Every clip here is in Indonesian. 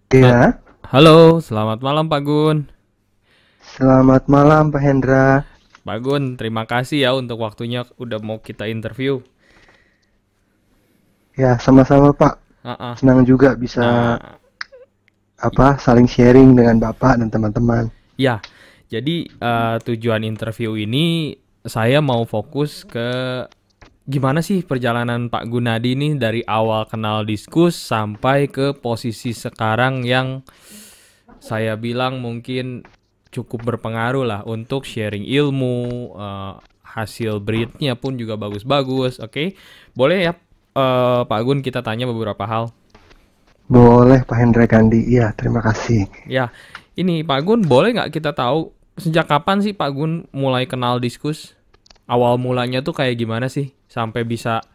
Ha- Ya, Halo, selamat malam Pak Gun. selamat malam Pak Hendra. Pak Gun, terima kasih ya untuk waktunya udah mau kita interview. Ya, sama-sama Pak. Ah, ah. Senang juga bisa Nah, i- saling sharing dengan Bapak dan teman-teman. ya, jadi tujuan interview ini saya mau fokus ke gimana sih perjalanan Pak Gunadi nih dari awal kenal Diskus sampai ke posisi sekarang yang saya bilang mungkin cukup berpengaruh lah untuk sharing ilmu, hasil breednya pun juga bagus-bagus. Oke, boleh ya Pak Gun kita tanya beberapa hal. Boleh Pak Hendra Gandhi. Iya, terima kasih. Ya, ini Pak Gun boleh nggak kita tahu sejak kapan sih Pak Gun mulai kenal Diskus? Awal mulanya tuh kayak gimana sih sampai bisa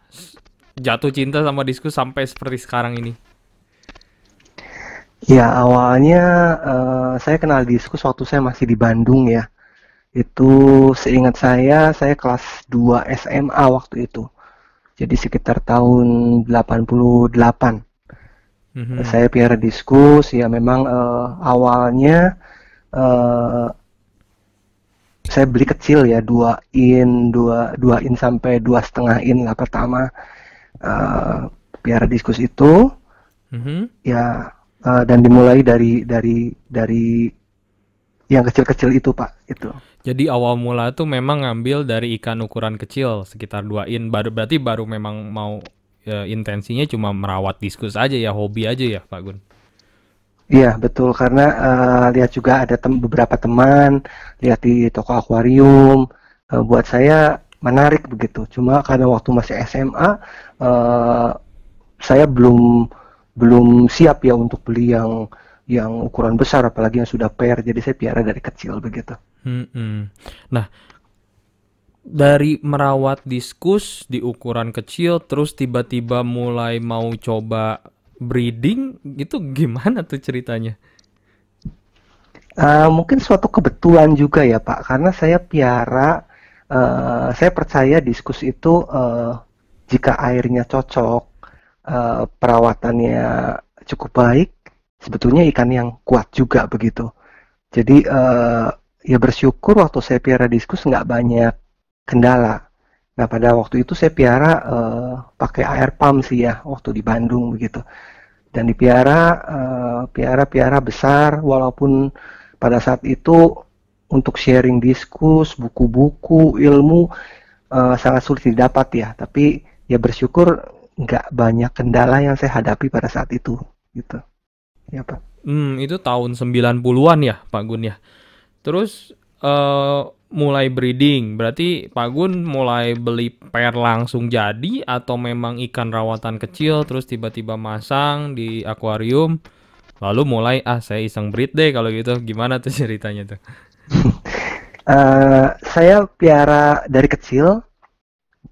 jatuh cinta sama Diskus sampai seperti sekarang ini? Ya, awalnya saya kenal Diskus waktu saya masih di Bandung ya. Itu seingat saya kelas 2 SMA waktu itu. Jadi sekitar tahun 88. Mhm. Saya piara Diskus, ya memang awalnya eh, saya beli kecil ya, dua in sampai 2,5 in lah pertama. eh, Piara diskus itu Mhm. ya, dan dimulai dari yang kecil-kecil itu Pak, itu. Jadi awal mula tuh memang ngambil dari ikan ukuran kecil sekitar 2 in baru berarti baru memang mau intensinya cuma merawat diskus aja ya, hobi aja ya, Pak Gun. Iya betul, karena lihat juga ada beberapa teman lihat di toko akuarium, buat saya menarik begitu. Cuma karena waktu masih SMA, eh, saya belum belum siap ya untuk beli yang ukuran besar, apalagi yang sudah pair. Jadi saya piara dari kecil begitu. Hmm. Nah, dari merawat diskus di ukuran kecil terus tiba-tiba mulai mau coba breeding gitu gimana tuh ceritanya? Mungkin suatu kebetulan juga ya Pak, karena saya piara, saya percaya diskus itu, jika airnya cocok, perawatannya cukup baik, sebetulnya ikan yang kuat juga begitu. Jadi ya bersyukur waktu saya piara diskus nggak banyak kendala. Nah pada waktu itu saya piara pakai air pump sih ya, waktu di Bandung begitu. Dan dipiara, piara besar, walaupun pada saat itu untuk sharing diskus, buku-buku, ilmu sangat sulit didapat ya. Tapi ya bersyukur nggak banyak kendala yang saya hadapi pada saat itu, gitu. Ya Pak. Itu tahun 90-an ya, Pak Gun ya. Terus mulai breeding, berarti Pak Gun mulai beli pair langsung jadi atau memang ikan rawatan kecil terus tiba-tiba masang di akuarium, lalu mulai saya iseng breed deh kalau gitu. Gimana tuh ceritanya tuh? Saya piara dari kecil,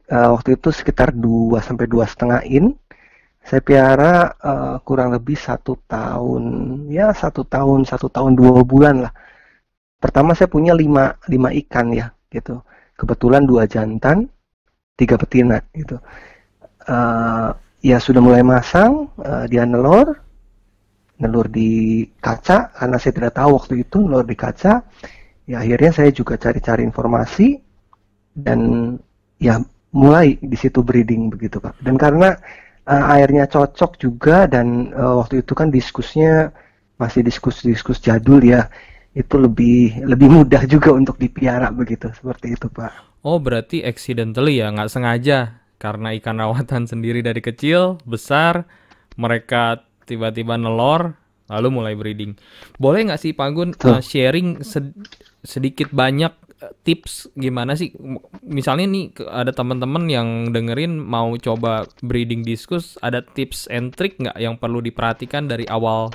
waktu itu sekitar 2 sampai 2,5 in. Saya piara kurang lebih 1 tahun, ya 1 tahun 2 bulan lah. Pertama saya punya 5 ikan ya, gitu. Kebetulan 2 jantan, 3 betina, gitu. Eh, ya sudah mulai masang, dia nelur di kaca, karena saya tidak tahu waktu itu nelur di kaca. Ya akhirnya saya juga cari-cari informasi dan ya mulai di situ breeding begitu Pak. Dan karena airnya cocok juga dan waktu itu kan diskusnya masih diskus jadul ya, itu lebih lebih mudah juga untuk dipiara begitu, seperti itu Pak. Oh, berarti accidentally ya, nggak sengaja. Karena ikan rawatan sendiri dari kecil, besar, mereka tiba-tiba nelor, lalu mulai breeding. Boleh nggak sih Pak Gun Betul. sharing sedikit banyak tips gimana sih? Misalnya nih ada teman-teman yang dengerin mau coba breeding diskus, ada tips and trick nggak yang perlu diperhatikan dari awal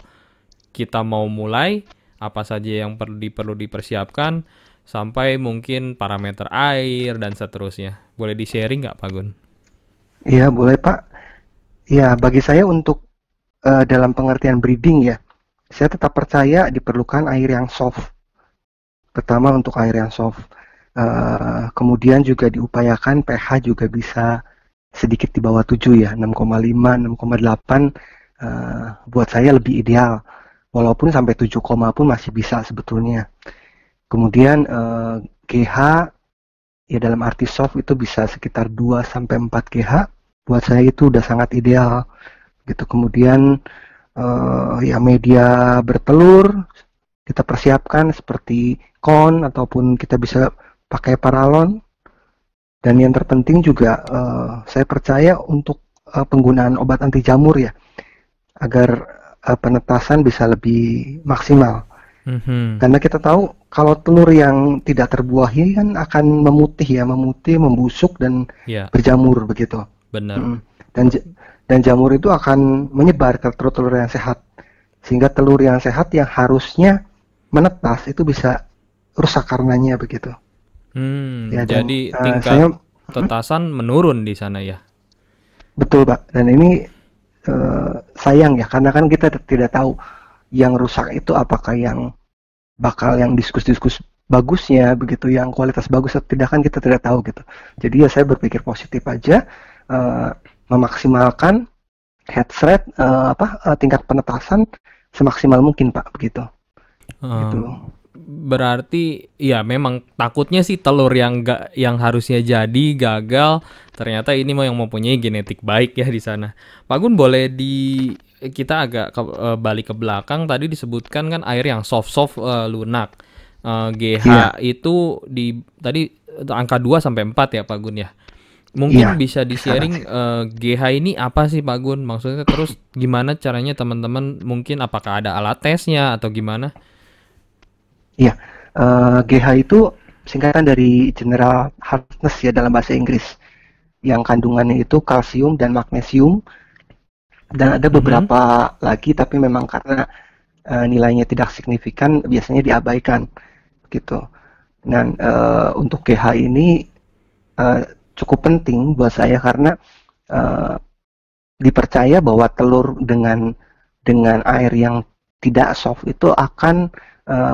kita mau mulai, apa saja yang perlu dipersiapkan, sampai mungkin parameter air dan seterusnya. Boleh di-sharing nggak, Pak Gun? Iya boleh Pak. Ya bagi saya untuk dalam pengertian breeding ya, saya tetap percaya diperlukan air yang soft. Pertama untuk air yang soft. Kemudian juga diupayakan pH juga bisa sedikit di bawah 7 ya, 6,5, 6,8 buat saya lebih ideal. walaupun sampai 7, pun masih bisa sebetulnya. Kemudian GH ya dalam arti soft itu bisa sekitar 2 sampai 4 GH. Buat saya itu udah sangat ideal gitu. Kemudian ya media bertelur kita persiapkan seperti kon ataupun kita bisa pakai paralon. Dan yang terpenting juga saya percaya untuk penggunaan obat anti jamur ya, agar penetasan bisa lebih maksimal. Mhm. Karena kita tahu kalau telur yang tidak terbuahi kan akan memutih, membusuk dan Ya, berjamur begitu. benar. Mm. Dan dan jamur itu akan menyebar ke telur-telur yang sehat, sehingga telur yang sehat yang harusnya menetas itu bisa rusak karenanya begitu. Ya dan Jadi saya tingkat tetasan menurun di sana ya. betul Pak. Dan ini sayang ya karena kan kita tidak tahu yang rusak itu apakah yang bakal yang diskus-diskus bagusnya begitu, yang kualitas bagus atau tidak kan kita tidak tahu gitu. Jadi ya saya berpikir positif aja, memaksimalkan head rate tingkat penetasan semaksimal mungkin Pak begitu. Gitu. Berarti ya memang takutnya sih telur yang harusnya jadi gagal, ternyata ini yang mempunyai genetik baik ya di sana. Pak Gun, boleh kita agak balik ke belakang, tadi disebutkan kan air yang soft lunak. GH Iya, itu tadi angka 2 sampai 4 ya Pak Gun ya. Mungkin iya. bisa Kisaran di-sharing sih. GH ini apa sih Pak Gun? Maksudnya terus gimana caranya teman-teman, mungkin apakah ada alat tesnya atau gimana? Iya, GH itu singkatan dari General Hardness ya dalam bahasa Inggris, yang kandungannya itu kalsium dan magnesium, dan ada Mhm. beberapa lagi tapi memang karena nilainya tidak signifikan biasanya diabaikan gitu. Dan untuk GH ini eh, cukup penting buat saya karena eh, dipercaya bahwa telur dengan air yang tidak soft itu akan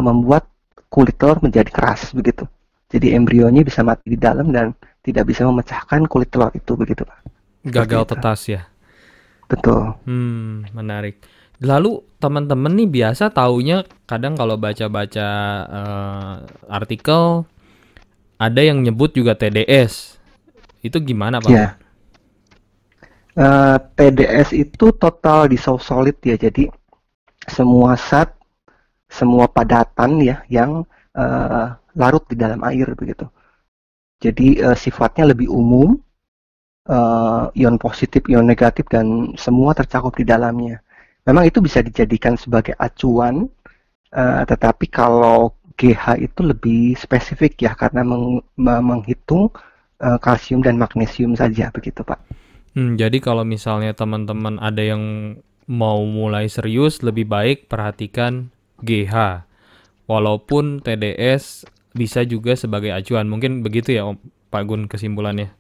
membuat kulit telur menjadi keras begitu. Jadi embrionya bisa mati di dalam dan tidak bisa memecahkan kulit telur itu begitu Pak. Seperti Gagal itu. tetas ya. Betul. Menarik. Lalu teman-teman nih biasa taunya kadang kalau baca-baca artikel ada yang nyebut juga TDS. Itu gimana Pak Gun? Ya, TDS itu total dissolved solid ya. Jadi semua zat, semua padatan ya yang larut di dalam air begitu. Jadi sifatnya lebih umum, ion positif, ion negatif, dan semua tercakup di dalamnya. Memang itu bisa dijadikan sebagai acuan, tetapi kalau GH itu lebih spesifik ya karena menghitung kalsium dan magnesium saja begitu Pak. Jadi kalau misalnya teman-teman ada yang mau mulai serius, lebih baik perhatikan GH. Walaupun TDS bisa juga sebagai acuan. Mungkin begitu ya Pak Gun kesimpulannya.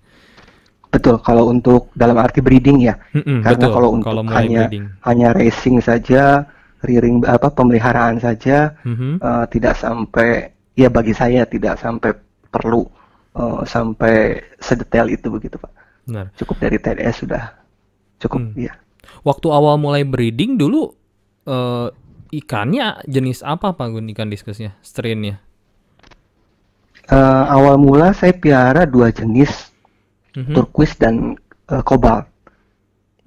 Betul, kalau untuk dalam arti breeding ya, karena Betul. kalau untuk Kalau mulai hanya breeding. hanya racing saja, rearing pemeliharaan saja, Mhm. tidak sampai ya bagi saya tidak sampai perlu sampai sedetail itu begitu Pak. Benar. Cukup dari TDS sudah cukup Hmm. ya. Waktu awal mulai breeding dulu eh, ikannya jenis apa Pak Gun, ikan diskusnya, strainnya? Awal mula saya piara dua jenis, Mhm. turquoise dan kobalt.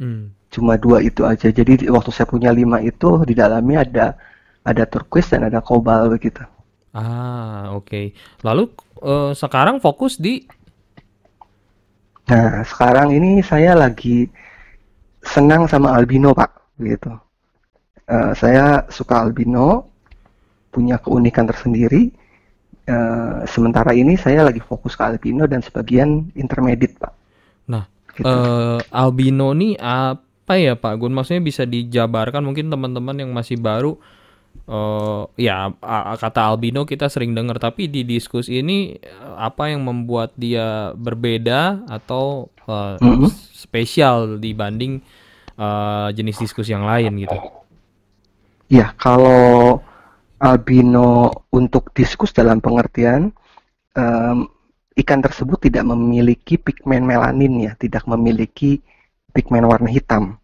Hmm. Cuma dua itu aja. Jadi waktu saya punya 5 itu di dalamnya ada turquoise dan ada kobalt begitu. Oke. Lalu sekarang fokus di Nah, sekarang ini saya lagi senang sama albino, Pak, gitu. Saya suka albino, punya keunikan tersendiri. Sementara ini saya lagi fokus ke albino dan sebagian intermediate, Pak, Nah, gitu. albino nih apa ya Pak Gun? Maksudnya bisa dijabarkan mungkin teman-teman yang masih baru. Ya kata albino kita sering dengar, tapi di diskus ini apa yang membuat dia berbeda atau Mm-mm. spesial dibanding jenis diskus yang lain gitu? Ya, kalau albino untuk diskus dalam pengertian em, ikan tersebut tidak memiliki pigmen melanin ya, tidak memiliki pigmen warna hitam.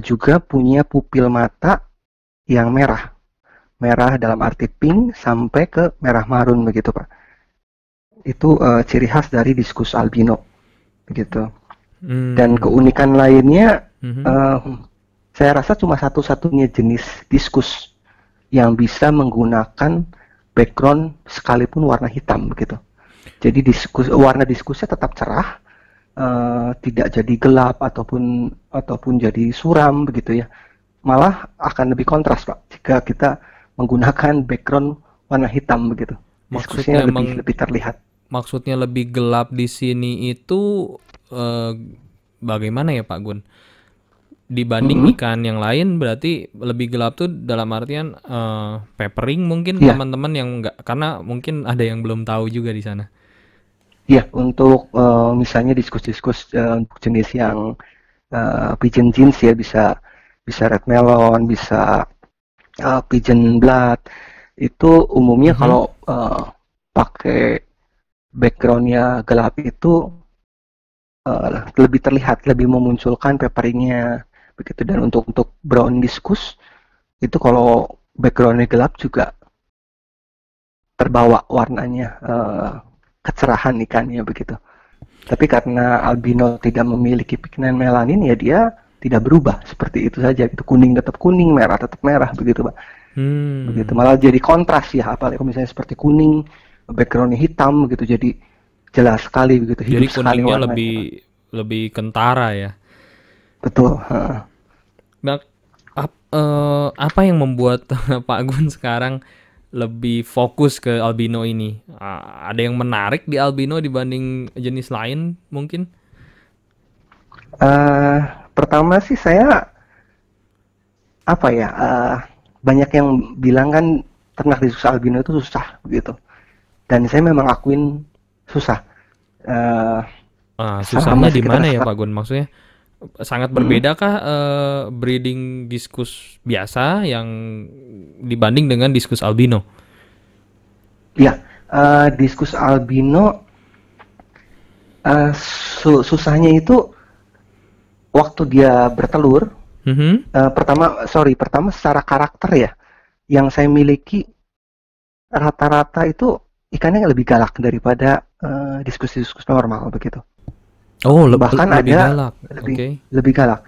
Juga punya pupil mata yang merah. Merah dalam arti pink sampai ke merah marun begitu, Pak. Itu ciri khas dari diskus albino begitu. Dan Hmm. keunikan lainnya, Mhm. eh, saya rasa cuma satu-satunya jenis diskus yang bisa menggunakan background sekalipun warna hitam begitu. Jadi warna diskusnya tetap cerah, tidak jadi gelap ataupun jadi suram begitu ya. Malah akan lebih kontras, Pak, jika kita menggunakan background warna hitam begitu. Diskusnya Maksudnya lebih terlihat. maksudnya lebih gelap di sini itu eh, bagaimana ya Pak Gun? Dibanding Mm-mm. ikan yang lain berarti lebih gelap tuh dalam artian peppering mungkin Iya, teman-teman yang enggak, karena mungkin ada yang belum tahu juga di sana. iya, untuk misalnya diskus-diskus untuk jenis yang pigeon jeans ya, bisa bisa red melon, bisa pigeon blood. Itu umumnya Mhm. kalau pakai backgroundnya gelap itu lebih terlihat, lebih memunculkan paperingnya begitu. Dan untuk brown diskus itu kalau backgroundnya gelap juga terbawa warnanya, kecerahan ikannya begitu. Tapi karena albino tidak memiliki pigmen melanin, ya dia tidak berubah seperti itu saja gitu. Kuning tetap kuning, merah tetap merah begitu, Pak. Begitu. Hmm. Malah jadi kontras ya, apalagi kalau misalnya seperti kuning, backgroundnya hitam begitu, jadi jelas sekali begitu, Jadi hidup sekali kuningnya warnanya, lebih Pak. lebih kentara ya. Betul. Heeh. Nah, apa yang membuat Pak Gun sekarang lebih fokus ke albino ini? Ada yang menarik di albino dibanding jenis lain mungkin? Eh, Pertama sih saya apa ya? Banyak yang bilang kan ternak di susu albino itu susah begitu. Dan saya memang akuin susah. Eh, Selama Susahnya di sekitar mana ya Pak Gun? Maksudnya sangat mm, berbedakah breeding diskus biasa yang dibanding dengan diskus albino? ya, diskus albino, susahnya itu waktu dia bertelur. Mhm. Pertama secara karakter ya, yang saya miliki rata-rata itu ikannya lebih galak daripada diskus-diskus normal begitu. Oh, Bahkan lebih ada galak. lebih Oke. lebih galak.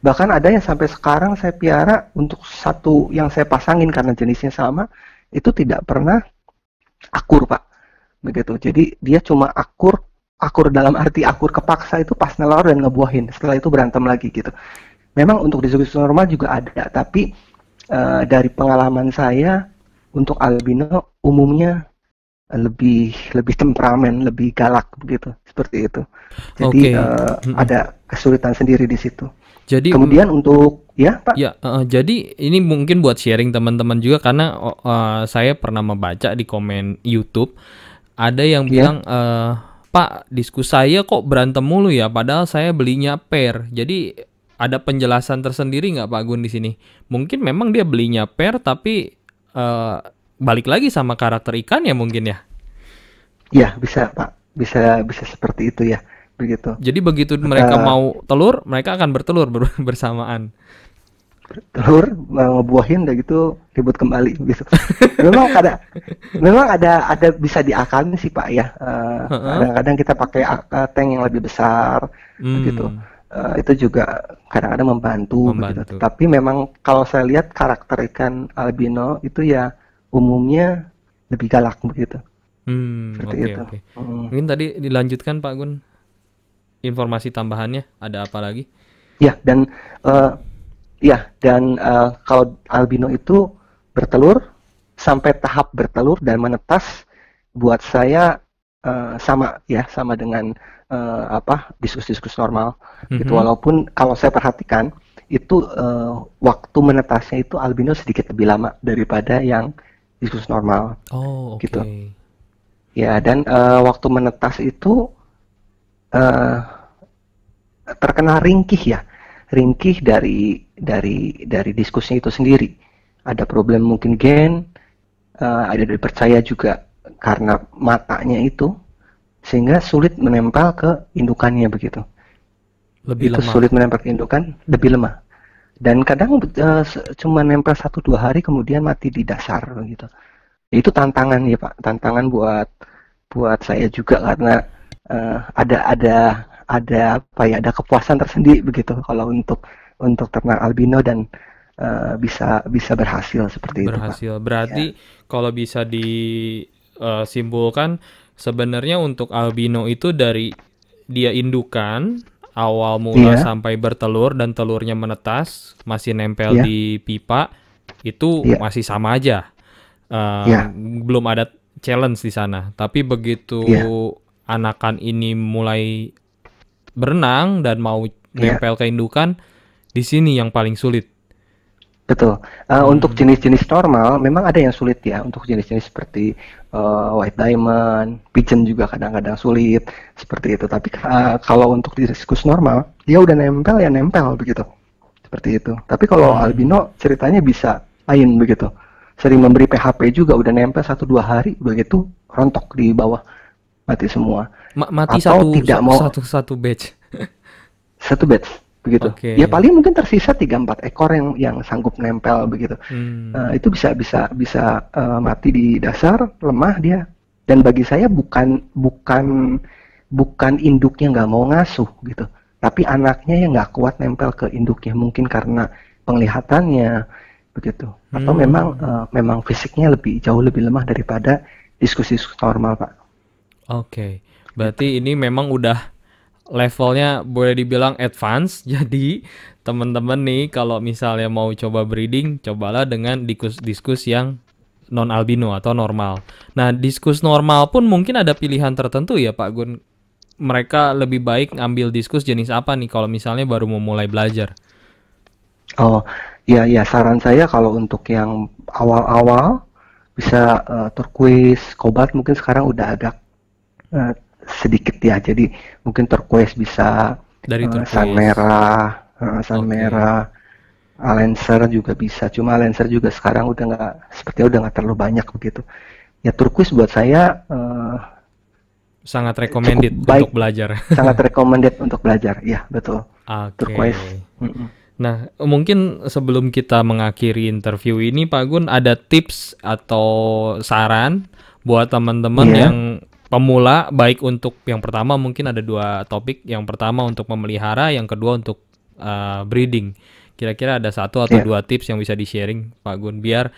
Bahkan ada yang sampai sekarang saya piara, untuk satu yang saya pasangin karena jenisnya sama, itu tidak pernah akur, Pak. Begitu. Jadi dia cuma akur, akur dalam arti akur kepaksa itu pas nelor dan ngebuahin. Setelah itu berantem lagi gitu. Memang untuk diskusi normal juga ada, tapi dari pengalaman saya untuk albino umumnya lebih lebih temperamen, lebih galak begitu, seperti itu. Jadi Oke. Mhm. ada kesulitan sendiri di situ. Jadi Kemudian untuk ya, Pak. ya, jadi ini mungkin buat sharing teman-teman juga karena saya pernah membaca di komen YouTube ada yang Ya, bilang Pak, diskus saya kok berantem mulu ya, padahal saya belinya pair. Jadi ada penjelasan tersendiri nggak Pak Gun di sini? Mungkin memang dia belinya pair tapi eh, balik lagi sama karakter ikan ya mungkin ya. ya bisa, Pak. Bisa bisa seperti itu ya, begitu. Jadi begitu mereka Eh, mau telur, mereka akan bertelur bersamaan. Telur ngebuahin udah gitu ribut kembali gitu. Memang ada memang ada bisa diakalin sih, Pak, ya. Heeh. Kadang-kadang kita pakai tank yang lebih besar begitu. Hmm, Itu juga kadang-kadang membantu begitu. membantu. Tapi memang kalau saya lihat karakter ikan albino itu ya umumnya lebih galak begitu. Seperti Oke, itu. oke. Mm. Mungkin tadi dilanjutkan Pak Gun, informasi tambahannya ada apa lagi? Ya, dan eh, kalau albino itu bertelur, sampai tahap bertelur dan menetas, buat saya sama ya, sama dengan diskus-diskus normal gitu. Mhm. Walaupun kalau saya perhatikan itu waktu menetasnya itu albino sedikit lebih lama daripada yang diskus normal Oh, gitu. oke. Ya, dan waktu menetas itu eh, terkena ringkih ya, ringkih dari diskusnya itu sendiri. Ada problem mungkin gen, ada dipercaya juga karena matanya itu, sehingga sulit menempel ke indukannya begitu. Lebih Itu lemah. sulit menempel ke indukan, lebih lemah. Dan kadang cuma nempel 1-2 hari kemudian mati di dasar begitu. Itu tantangan ya Pak, tantangan buat buat saya juga karena ada apa ya, ada kepuasan tersendiri begitu kalau untuk ternak albino dan bisa bisa berhasil seperti itu Pak. Berhasil. Ya, Berarti kalau bisa disimpulkan sebenarnya untuk albino itu dari dia indukan awal mula iya, sampai bertelur dan telurnya menetas masih nempel iya, di pipa itu iya, masih sama aja. Eh, iya, belum ada challenge di sana. Tapi begitu iya, anakan ini mulai berenang dan mau iya. nempel ke indukan, di sini yang paling sulit. Betul. Untuk Hmm. jenis-jenis normal, memang ada yang sulit ya. Untuk jenis-jenis seperti white diamond, pigeon juga kadang-kadang sulit seperti itu. Tapi kalau untuk diskus normal, dia udah nempel ya nempel begitu. Seperti itu. Tapi kalau Hmm. albino ceritanya bisa lain begitu. Sering memberi PHP juga udah nempel 1-2 hari, begitu rontok di bawah mati semua. Mati Atau satu tidak mau satu batch. satu batch begitu. Ya Oke. paling mungkin tersisa 3-4 ekor yang sanggup nempel begitu. Hmm. Itu bisa mati di dasar, lemah dia. Dan bagi saya bukan bukan induknya nggak mau ngasuh gitu, tapi anaknya yang nggak kuat nempel ke induknya mungkin karena penglihatannya begitu, atau memang Hmm. memang fisiknya jauh lebih lemah daripada diskusi normal Pak. Oke. Gitu. Berarti ini memang udah levelnya boleh dibilang advance. Jadi teman-teman nih kalau misalnya mau coba breeding, cobalah dengan diskus yang non albino atau normal. Nah, diskus normal pun mungkin ada pilihan tertentu ya Pak Gun. Mereka lebih baik ngambil diskus jenis apa nih kalau misalnya baru mau mulai belajar? Oh, ya ya saran saya kalau untuk yang awal-awal bisa turquoise, cobalt mungkin sekarang udah agak eh, sedikit ya. Jadi mungkin turquoise bisa, Dari sun turquoise. merah, sun Oke. merah, Lancer juga bisa. Cuma Lancer juga sekarang udah nggak, sepertinya udah nggak terlalu banyak begitu. Ya turquoise buat saya Sangat cukup recommended baik, untuk belajar. sangat recommended untuk belajar. Ya betul. Oke. Turquoise. Mm-mm. Nah, mungkin sebelum kita mengakhiri interview ini, Pak Gun, ada tips atau saran buat teman-teman yang Iya, pemula, baik untuk yang pertama mungkin ada dua topik. Yang pertama untuk memelihara, yang kedua untuk breeding. Kira-kira ada satu atau iya, dua tips yang bisa di-sharing, Pak Gun, biar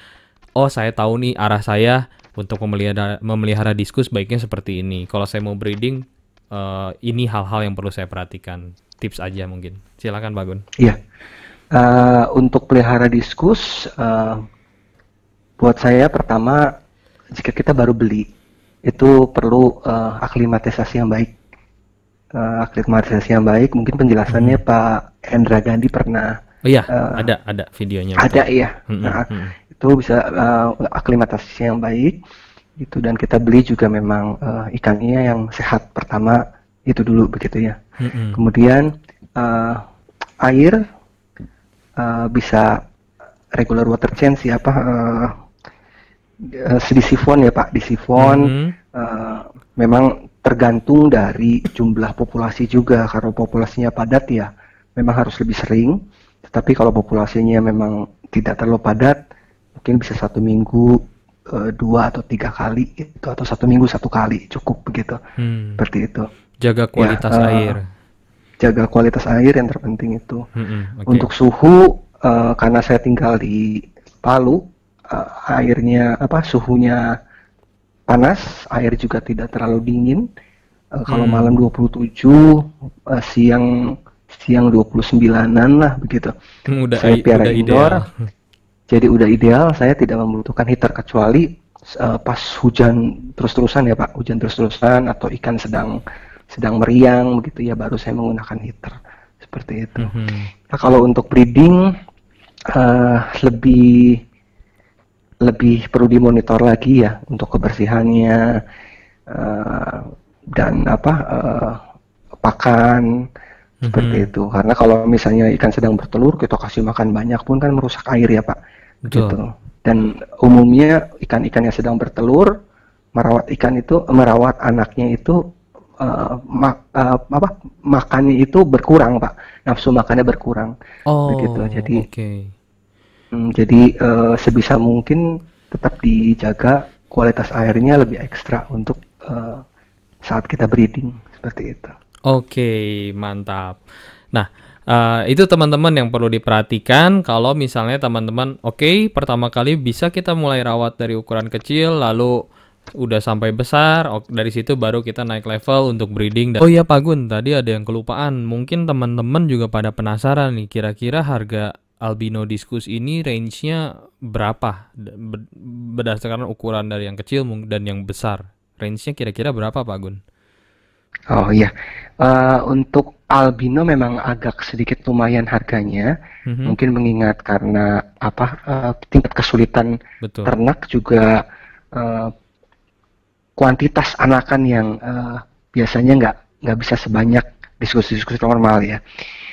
oh saya tahu nih arah saya untuk memelihara diskus baiknya seperti ini. Kalau saya mau breeding, ini hal-hal yang perlu saya perhatikan. Tips aja mungkin. Silakan, Pak Gun. iya. Untuk pelihara diskus, buat saya pertama, jika kita baru beli, itu perlu aklimatisasi yang baik. Aklimatisasi yang baik, mungkin penjelasannya Mhm. Pak Hendra Gandhi pernah Oh iya, eh, ada videonya betul. ada ya. Mhm, Nah, mhm, itu bisa aklimatisasi yang baik, itu dan kita beli juga memang ikannya yang sehat pertama itu dulu begitu ya. mhm, Kemudian eh, air bisa regular water change ya apa di sifon ya Pak, di sifon mhm, eh, memang tergantung dari jumlah populasi juga. Kalau populasinya padat ya memang harus lebih sering. Tetapi kalau populasinya memang tidak terlalu padat, mungkin bisa 1 minggu 2 atau 3 kali gitu, atau 1 minggu 1 kali cukup begitu. hmm. Seperti itu. Jaga Ya, kualitas air. jaga kualitas air yang terpenting itu. Mhm, oke. Untuk suhu, karena saya tinggal di Palu, airnya apa suhunya panas, air juga tidak terlalu dingin. Kalau malam Hmm. 27, siang siang 29-an lah begitu. Saya piara Udah ideal. indoor, jadi udah ideal. Saya tidak membutuhkan heater kecuali pas hujan terus-terusan ya Pak, hujan terus-terusan atau ikan sedang sedang meriang begitu ya baru saya menggunakan heater seperti itu. Mhm, Nah, kalau untuk breeding lebih lebih perlu dimonitor lagi ya untuk kebersihannya eh, dan apa pakan seperti mhm, itu. Karena kalau misalnya ikan sedang bertelur kita kasih makan banyak pun kan merusak air ya Pak. betul. Begitu. Dan umumnya ikan-ikan yang sedang bertelur merawat ikan itu merawat anaknya itu makannya itu berkurang, Pak. Nafsu makannya berkurang, begitu. Oh, Jadi, oke. sebisa mungkin tetap dijaga kualitas airnya lebih ekstra untuk saat kita breeding seperti itu. Oke, mantap. Nah, itu teman-teman yang perlu diperhatikan kalau misalnya teman-teman, oke, pertama kali bisa kita mulai rawat dari ukuran kecil, lalu udah sampai besar, dari situ baru kita naik level untuk breeding. Oh iya Pak Gun, tadi ada yang kelupaan. Mungkin teman-teman juga pada penasaran nih, kira-kira harga albino discus ini range-nya berapa? Berdasarkan ukuran dari yang kecil dan yang besar. Range-nya kira-kira berapa Pak Gun? Oh iya, untuk albino memang agak sedikit lumayan harganya, Mhm, mungkin mengingat karena tingkat kesulitan betul. ternak juga eh, kuantitas anakan yang biasanya nggak bisa sebanyak diskusi-diskusi normal ya.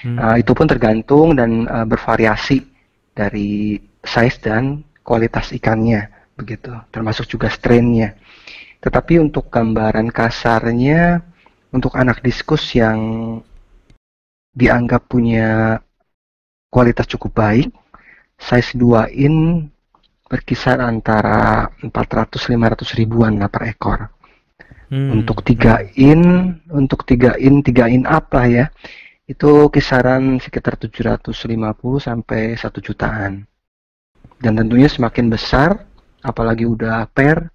Hmm, Itu pun tergantung dan bervariasi dari size dan kualitas ikannya, begitu, termasuk juga strainnya. Tetapi untuk gambaran kasarnya, untuk anak diskus yang dianggap punya kualitas cukup baik, size 2 in berkisar antara 400-500 ribuan lah per ekor. Untuk hmm, 3 hmm. in, tiga in up lah ya, itu kisaran sekitar 750 sampai 1 jutaan. Dan tentunya semakin besar, apalagi udah pair,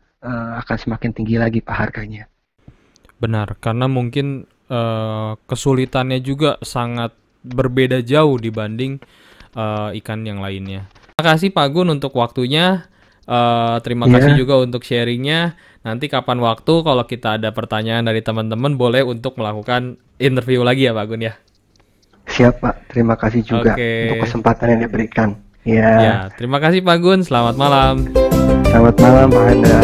akan semakin tinggi lagi Pak harganya. Benar, karena mungkin kesulitannya juga sangat berbeda jauh dibanding ikan yang lainnya. Terima kasih Pak Gun untuk waktunya. Terima kasih Ya, juga untuk sharingnya. Nanti kapan waktu kalau kita ada pertanyaan dari teman-teman boleh untuk melakukan interview lagi ya Pak Gun ya. siap Pak. Terima kasih juga Oke. untuk kesempatan yang diberikan. Ya, Ya, terima kasih Pak Gun. Selamat malam. selamat malam Pak Anda.